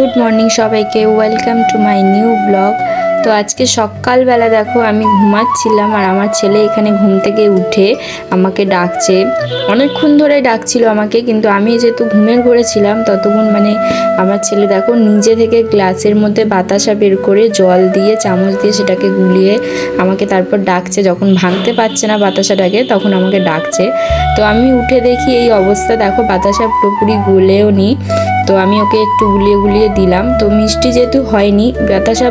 Good morning सबाइके welcome to my new blog. तो आज के सकाल बेला देखो आमी घुमाচ্ছিলাম আর আমার ছেলে এখানে ঘুম থেকে উঠে আমাকে ডাকছে, অনেকক্ষণ ধরে ডাকছিল আমাকে, কিন্তু আমি যেহেতু ঘুমের ঘরে ছিলাম ততক্ষণ আমার ছেলে দেখো নিজে থেকে গ্লাসের মধ্যে বাতাসা বের করে জল দিয়ে চামচ দিয়ে সেটাকে গুলিয়ে আমাকে তারপর ডাকছে। যখন ভাঙতে পারছে না বাতাসাটাকে তখন আমাকে ডাকছে। তো আমি উঠে দেখি এই অবস্থা, দেখো বাতাসা পুরোপুরি গলেও নি। তো আমি ওকে একটু গুলিয়ে গুলিয়ে দিলাম। তো মিষ্টি যেহেতু হয়নি, বাতাসা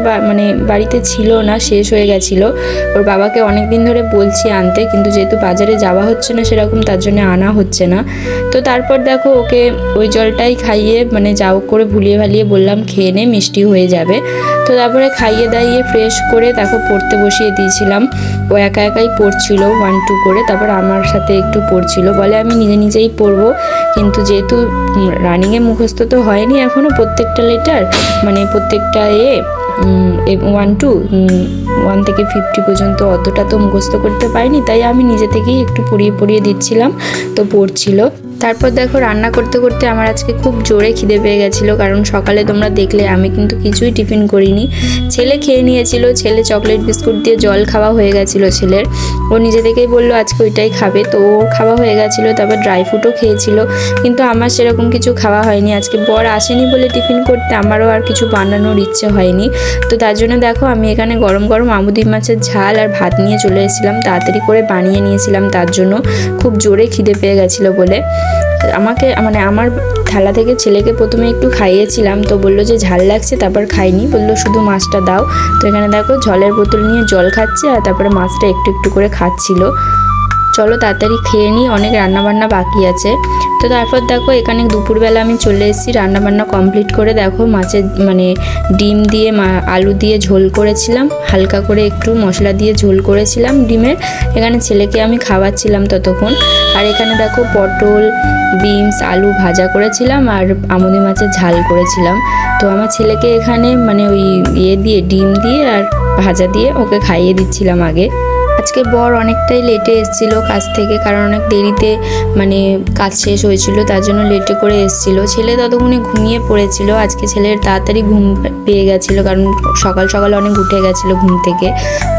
বাড়িতে ছিল না, শেষ হয়ে গেছিলো। ওর বাবাকে অনেক দিন ধরে বলছি আনতে, কিন্তু যেহেতু বাজারে যাওয়া হচ্ছে না সেরকম, তার জন্য আনা হচ্ছে না। তো তারপর দেখো ওকে ওই জলটাই খাইয়ে যাও করে ভুলিয়ে ভালিয়ে বললাম খেয়ে নে, মিষ্টি হয়ে যাবে। তো তারপরে খাইয়ে দাইয়ে ফ্রেশ করে দেখো পড়তে বসিয়ে দিয়েছিলাম। ও একা একাই পড়ছিল 1-2 করে, তারপর আমার সাথে একটু পড়ছিল, বলে আমি নিজে নিজেই পড়বো। কিন্তু যেহেতু রানিংয়ে মুখস্থ তো হয়নি এখনও প্রত্যেকটা লেটার, প্রত্যেকটা 1 থেকে 50 পর্যন্ত অতটা তো মুখস্থ করতে পারিনি, তাই আমি নিজে থেকেই একটু পড়িয়ে দিচ্ছিলাম। তো পড়ছিল। তারপর দেখো রান্না করতে করতে আমার আজকে খুব জোরে খিদে পেয়ে গেছিলো, কারণ সকালে তোমরা দেখলে আমি কিন্তু কিছুই টিফিন করিনি। ছেলে খেয়ে নিয়েছিল, ছেলে চকলেট বিস্কুট দিয়ে জল খাওয়া হয়ে গেছিলো ছেলের। ও নিজে থেকেই বললো আজকে ওইটাই খাবে, তো ওর খাওয়া হয়ে গেছিলো। তারপর ড্রাই ফ্রুটও খেয়েছিল, কিন্তু আমার সেরকম কিছু খাওয়া হয়নি। আজকে বর আসেনি বলে টিফিন করতে আমারও আর কিছু বানানোর ইচ্ছে হয়নি। তো তার জন্য দেখো আমি এখানে গরম গরম আমুদি মাছের ঝাল আর ভাত নিয়ে চলে এসেছিলাম, তাড়াতাড়ি করে বানিয়ে নিয়েছিলাম তার জন্য, খুব জোরে খিদে পেয়ে গেছিলো বলে। আমাকে আমার থালা থেকে ছেলেকে প্রথমে একটু খাইয়েছিলাম, তো বললো যে ঝাল লাগছে, তারপর খাইনি, বললো শুধু মাছটা দাও। তো এখানে দেখো জলের বোতল নিয়ে জল খাচ্ছে আর তারপরে মাছটা একটু একটু করে খাচ্ছিল। চলো তাড়াতাড়ি খেয়ে নিই, অনেক রান্নাবান্না বাকি আছে। তো তারপর দেখো এখানে দুপুরবেলা আমি চলে এসেছি রান্নাবান্না কমপ্লিট করে। দেখো মাছের ডিম দিয়ে আলু দিয়ে ঝোল করেছিলাম, হালকা করে একটু মশলা দিয়ে ঝোল করেছিলাম ডিমের। এখানে ছেলেকে আমি খাওয়াচ্ছিলাম ততক্ষণ। আর এখানে দেখো পটল, বিনস, আলু ভাজা করেছিলাম আর আমুদি মাছের ঝাল করেছিলাম। তো আমার ছেলেকে এখানে ওই দিয়ে ডিম দিয়ে আর ভাজা দিয়ে ওকে খাইয়ে দিচ্ছিলাম আগে। আজকে বর অনেকটাই লেটে এসেছিলো কাজ থেকে, কারণ অনেক দেরিতে কাজ শেষ হয়েছিল, তার জন্য লেটে করে এসেছিলো। ছেলে ততক্ষণে ঘুমিয়ে পড়েছিল। আজকে ছেলের তাড়াতাড়ি ঘুম পেয়ে গেছিলো, কারণ সকাল সকাল অনেক উঠে গেছিলো ঘুম থেকে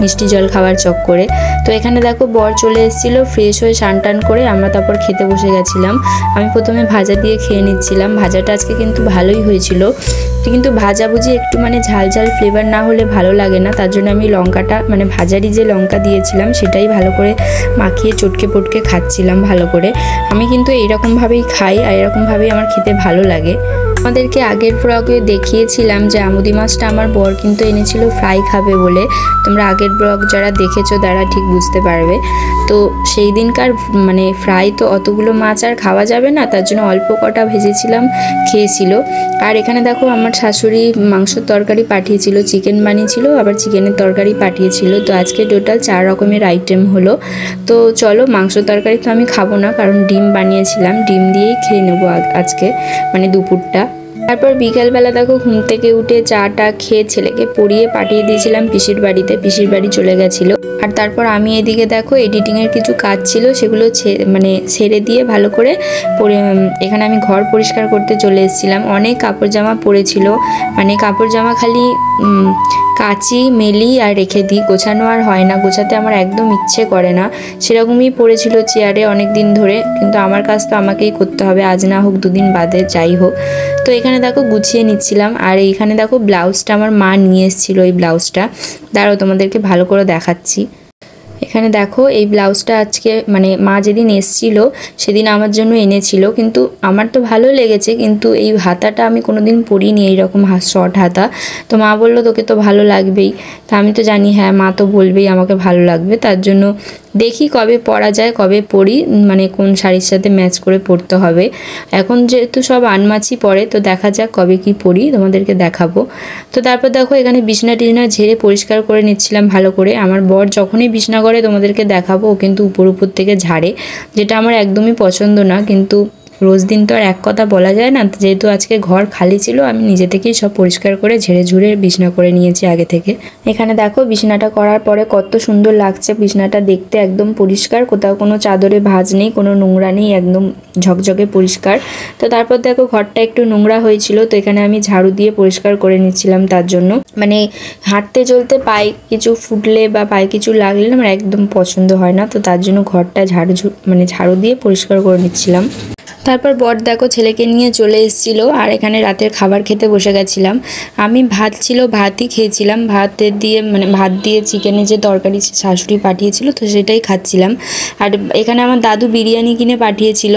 মিষ্টি জল খাওয়ার চক্করে। তো এখানে দেখো বর চলে এসেছিলো, ফ্রেশ হয়ে টান করে আমরা তারপর খেতে বসে গেছিলাম। আমি প্রথমে ভাজা দিয়ে খেয়ে নিচ্ছিলাম। ভাজাটা আজকে কিন্তু ভালোই হয়েছিল, কিন্তু ভাজাভুজি একটু ঝাল ঝাল ফ্লেভার না হলে ভালো লাগে না, তার জন্য আমি লঙ্কাটা ভাজারি যে লঙ্কা দিয়েছিলাম সেটাই ভালো করে মাখিয়ে চটকে পটকে খাচ্ছিলাম ভালো করে। আমি কিন্তু এইরকমভাবেই খাই আর এরকমভাবেই আমার খেতে ভালো লাগে। আমাদেরকে আগের ব্লগে দেখিয়েছিলাম যে আমুদি মাছটা আমার বর কিন্তু এনেছিল ফ্রাই খাবে বলে। তোমরা আগের ব্লগ যারা দেখেছো তারা ঠিক বুঝতে পারবে। তো সেই দিনকার ফ্রাই তো অতগুলো মাছ আর খাওয়া যাবে না, তার জন্য অল্প কটা ভেজেছিলাম, খেয়েছিল। আর এখানে দেখো আমার শাশুড়ি মাংসর তরকারি পাঠিয়েছিল, চিকেন বানিয়েছিল, আবার চিকেনের তরকারি পাঠিয়েছিল। তো আজকে টোটাল 4 রকমের আইটেম হলো। তো চলো মাংস তরকারি তো আমি খাবো না, কারণ ডিম বানিয়েছিলাম, ডিম দিয়েই খেয়ে নেবো আজকে দুপুরটা। তারপর বিকালবেলা দেখো ঘুম থেকে উঠে চাটা খেয়ে ছেলেকে পড়িয়ে পাঠিয়ে দিয়েছিলাম পিসির বাড়িতে, পিসির বাড়ি চলে গেছিলো। আর তারপর আমি এদিকে দেখো এডিটিংয়ের কিছু কাজ ছিল, সেগুলো ছেড়ে দিয়ে ভালো করে এখানে আমি ঘর পরিষ্কার করতে চলে এসেছিলাম। অনেক কাপড় জামা পড়েছিল, কাপড় জামা খালি কাচি মেলি আর রেখে দিই, গোছানো আর হয় না, গোছাতে আমার একদম ইচ্ছে করে না। সেরকমই পড়েছিল চেয়ারে অনেক দিন ধরে, কিন্তু আমার কাজ তো আমাকেই করতে হবে, আজ না হোক 2 দিন বাদে যাই হোক। তো এখানে দেখো গুছিয়ে নিচ্ছিলাম। আর এইখানে দেখো ব্লাউজটা আমার মা নিয়ে এসেছিলো, এই ব্লাউজটা দাঁড়াও তোমাদেরকে ভালো করে দেখাচ্ছি। এখানে দেখো এই ব্লাউজটা আজকে মা যেদিন এসেছিল সেদিন আমার জন্য এনেছিল, কিন্তু আমার তো ভালো লেগেছে, কিন্তু এই হাতাটা আমি কোনোদিন পরিনি, এইরকম শর্ট হাতা। তো মা বললো তোকে তো ভালো লাগবেই। তা আমি তো জানি হ্যাঁ মা তো বলবেই আমাকে ভালো লাগবে, তার জন্য দেখি কবে পরা যায়, কবে পরি, কোন শাড়ির সাথে ম্যাচ করে পরতে হবে। এখন যেহেতু সব আনমাছি পরে, তো দেখা যাক কবে কি পরি, তোমাদেরকে দেখাবো। তো তারপর দেখো এখানে বিছনা টিছনা ঝেড়ে পরিষ্কার করে নিচ্ছিলাম ভালো করে। আমার বর যখনই বিছনা করে তোমাদেরকে দেখাবো, ও কিন্তু উপর থেকে ঝাড়ে, যেটা আমার একদমই পছন্দ না, কিন্তু রোজ দিন তো আর এক কথা বলা যায় না, যেহেতু আজকে ঘর খালি ছিল আমি নিজে থেকেই সব পরিষ্কার করে ঝেড়ে ঝুড়ে বিছনা করে নিয়েছি আগে থেকে। এখানে দেখো বিছনাটা করার পরে কত সুন্দর লাগছে, বিছনাটা দেখতে একদম পরিষ্কার, কোথাও কোনো চাদরে ভাঁজ নেই, কোনো নোংরা নেই, একদম ঝকঝকে পরিষ্কার। তো তারপর দেখো ঘরটা একটু নোংরা হয়েছিল, তো এখানে আমি ঝাড়ু দিয়ে পরিষ্কার করে নিচ্ছিলাম। তার জন্য মানে হাঁটতে চলতে পায়ে কিছু ফুটলে বা পায়ে কিছু লাগলে আমার একদম পছন্দ হয় না, তো তার জন্য ঘরটা ঝাড়ু দিয়ে পরিষ্কার করে নিচ্ছিলাম। তারপর বর দেখো ছেলেকে নিয়ে চলে এসেছিল, আর এখানে রাতের খাবার খেতে বসে গেছিলাম। আমি ভাতই খেয়েছিলাম, ভাত দিয়ে চিকেনের যে তরকারি শাশুড়ি পাঠিয়েছিল তো সেটাই খাচ্ছিলাম। আর এখানে আমার দাদু বিরিয়ানি কিনে পাঠিয়েছিল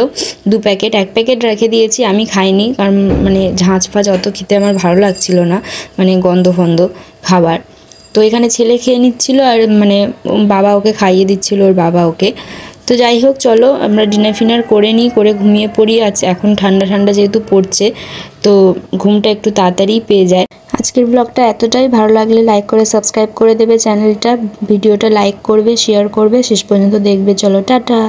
2 প্যাকেট, 1 প্যাকেট রেখে দিয়েছি, আমি খাইনি, কারণ ঝাঁঝ ফাঁঝ অত খেতে আমার ভালো লাগছিল না, গন্ধ ফন্ধ খাবার। তো এখানে ছেলে খেয়ে নিচ্ছিল, আর বাবা ওকে খাইয়ে দিচ্ছিল, ওর বাবা ওকে। তো যাই হোক, চলো আমরা ডিনার করে নিই, করে ঘুমিয়ে পড়ি। এখন ঠান্ডা ঠান্ডা যেহেতু পড়ছে, তো ঘুমটা একটু তাড়াতাড়ি পেয়ে যায়। আজকের ব্লগটা এতটাই, ভালো লাগলে লাইক করে সাবস্ক্রাইব করে দেবে চ্যানেলটা, ভিডিওটা লাইক করবে, শেয়ার করবে, শেষ পর্যন্ত দেখবে। চলো টাটা।